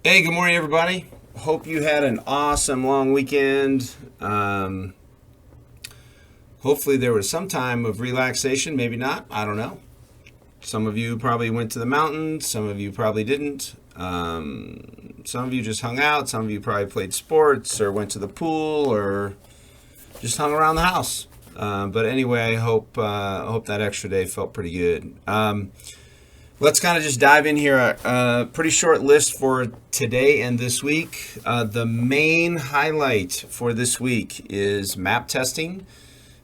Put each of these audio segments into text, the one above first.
Hey, good morning, everybody. Hope you had an awesome long weekend. Hopefully, there was some time of relaxation. Maybe not. I don't know. Some of you probably went to the mountains. Some of you probably didn't. Some of you just hung out. Some of you probably played sports or went to the pool or just hung around the house. But anyway, I hope that extra day felt pretty good. Let's kind of just dive in here. A pretty short list for today and this week. The main highlight for this week is map testing.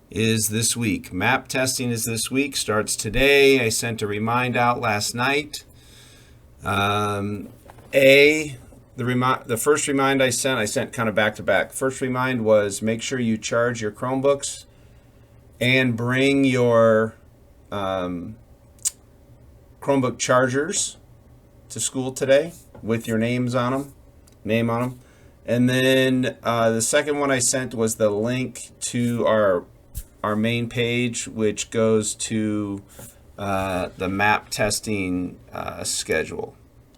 Is this week. Map testing is this week. Starts today. I sent a remind out last night. The first remind I sent kind of back to back. First remind was make sure you charge your Chromebooks and bring your Chromebook chargers to school today with your name on them. And then the second one I sent was the link to our main page, which goes to the map testing schedule.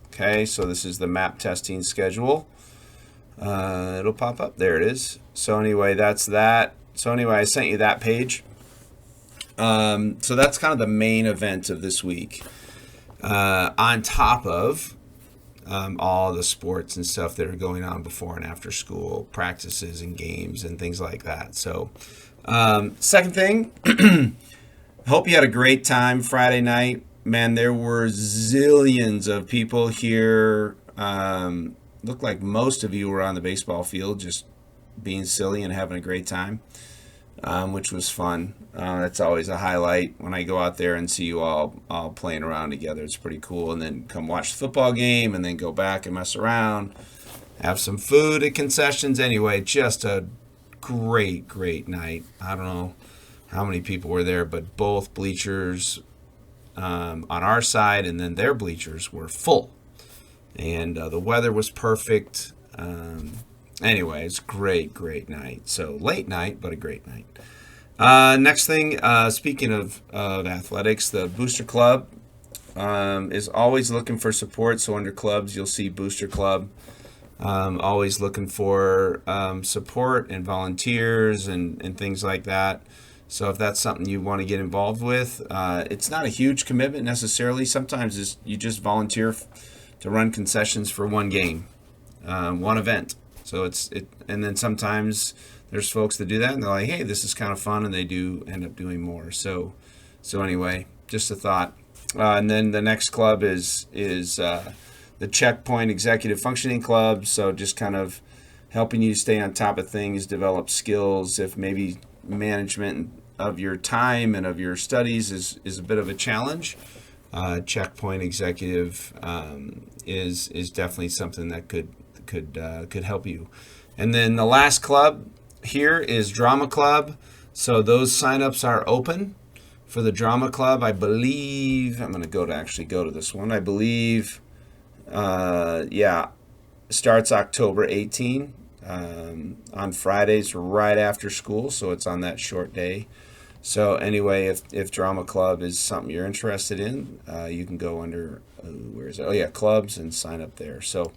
Okay, so this is the map testing schedule. It'll pop up. There it is. So anyway, that's that. So anyway, I sent you that page. So that's kind of the main event of this week. On top of all the sports and stuff that are going on before and after school, practices and games and things like that. So, second thing, hope you had a great time Friday night. Man, there were zillions of people here. Looked like most of you were on the baseball field just being silly and having a great time, which was fun. That's always a highlight when I go out there and see you all playing around together. It's pretty cool. And then come watch the football game and then go back and mess around, have some food at concessions. Anyway, just a great night. I don't know how many people were there, but both bleachers on our side and then their bleachers were full. And the weather was perfect. Anyway, it's great night. So late night, but a great night. Next thing, speaking of athletics, the Booster Club is always looking for support. So under clubs, you'll see Booster Club. Always looking for support and volunteers and things like that. So if that's something you want to get involved with, it's not a huge commitment necessarily. Sometimes you just volunteer to run concessions for one game, one event. So and then sometimes there's folks that do that and they're like, hey, this is kind of fun, and they do end up doing more. So anyway, just a thought. And then the next club is the Checkpoint Executive Functioning Club. So just kind of helping you stay on top of things, develop skills. If maybe management of your time and of your studies is a bit of a challenge, Checkpoint Executive is definitely something that could help you. And then the last club here is Drama Club. So those signups are open for the Drama Club. I believe I'm going to go to this one. I believe, starts October 18 on Fridays right after school. So it's on that short day. So anyway, if Drama Club is something you're interested in, you can go under where is it? Oh yeah, clubs, and sign up there. So.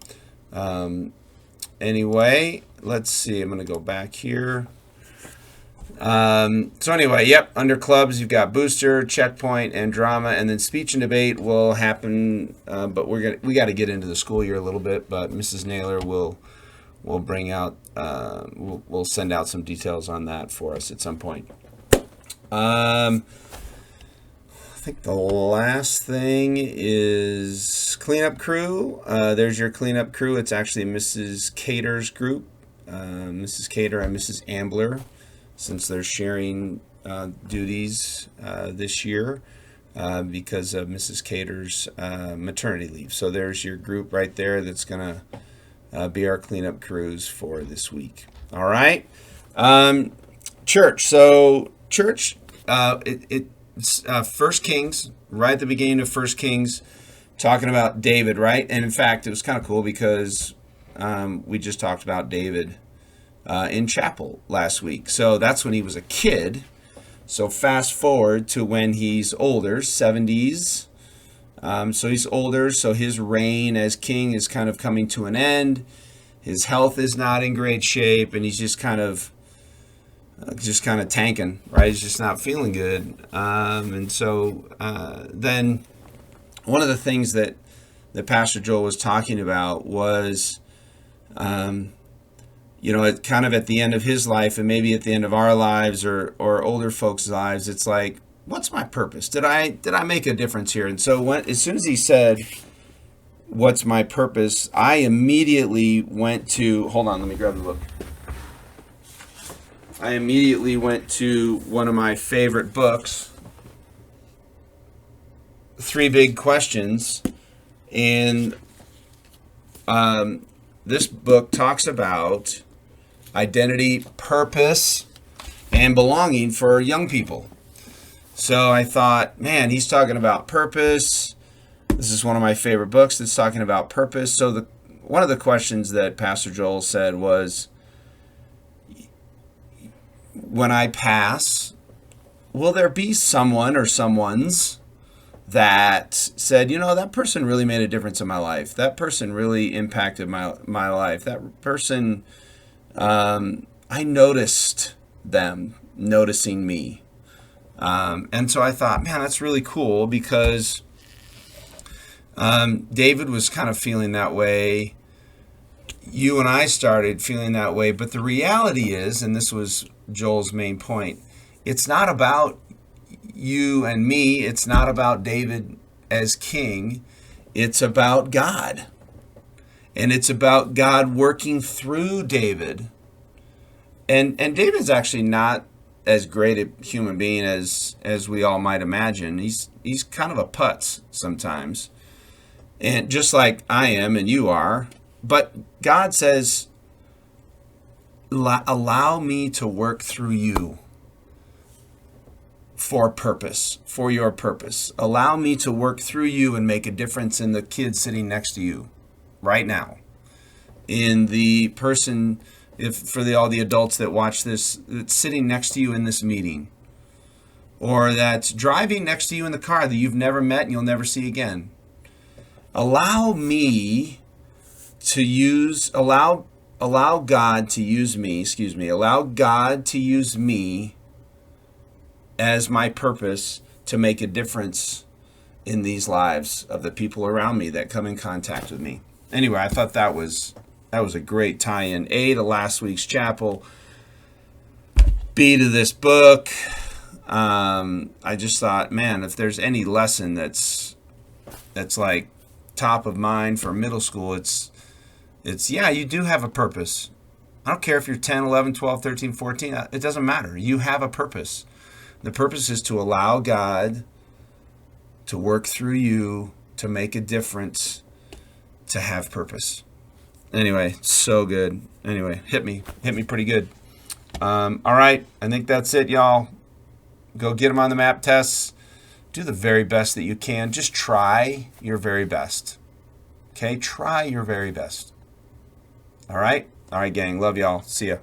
Anyway, let's see. I'm going to go back here. So anyway, under clubs, you've got Booster, Checkpoint, and Drama, and then speech and debate will happen. But we got to get into the school year a little bit. But Mrs. Naylor will bring out, we'll send out some details on that for us at some point. I think the last thing is cleanup crew. There's your cleanup crew. It's actually Mrs. Cater's group. Mrs. Cater and Mrs. Ambler, since they're sharing duties this year because of Mrs. Cater's maternity leave. So there's your group right there that's going to be our cleanup crews for this week. All right. Church. So church, it's First Kings, right at the beginning of First Kings, talking about David, right? And in fact, it was kind of cool because we just talked about David in chapel last week. So that's when he was a kid. So fast forward to when he's older, 70s, So he's older, so his reign as king is kind of coming to an end. His health is not in great shape, and he's just kind of tanking, right? He's just not feeling good. And so then one of the things that Pastor Joel was talking about was, kind of at the end of his life, and maybe at the end of our lives, or older folks' lives, it's like, what's my purpose? Did I make a difference here? And so as soon as he said, what's my purpose, I immediately went to, hold on, let me grab the book. I immediately went to one of my favorite books, Three Big Questions. And this book talks about identity, purpose, and belonging for young people. So I thought, man, he's talking about purpose. This is one of my favorite books that's talking about purpose. So one of the questions that Pastor Joel said was, when I pass, will there be someone or someones that said, that person really made a difference in my life. That person really impacted my life. That person, I noticed them noticing me. And so I thought, man, that's really cool, because David was kind of feeling that way. You and I started feeling that way. But the reality is, and this was Joel's main point, it's not about you and me. It's not about David as king. It's about God. And it's about God working through David. And David's actually not as great a human being as we all might imagine. He's kind of a putz sometimes. And just like I am and you are. But God says, allow me to work through you for purpose, for your purpose. Allow me to work through you and make a difference in the kid sitting next to you right now. In the person, all the adults that watch this, that's sitting next to you in this meeting. Or that's driving next to you in the car that you've never met and you'll never see again. Allow me to allow God to use me, allow God to use me as my purpose to make a difference in these lives of the people around me that come in contact with me. Anyway, I thought that was a great tie-in. A, to last week's chapel. B, to this book. I just thought, man, if there's any lesson that's like top of mind for middle school, it's yeah, you do have a purpose. I don't care if you're 10, 11, 12, 13, 14. It doesn't matter. You have a purpose. The purpose is to allow God to work through you, to make a difference, to have purpose. Anyway, so good. Anyway, hit me pretty good. All right, I think that's it, y'all. Go get them on the map tests. Do the very best that you can. Just try your very best. Okay, try your very best. All right, gang. Love y'all. See ya.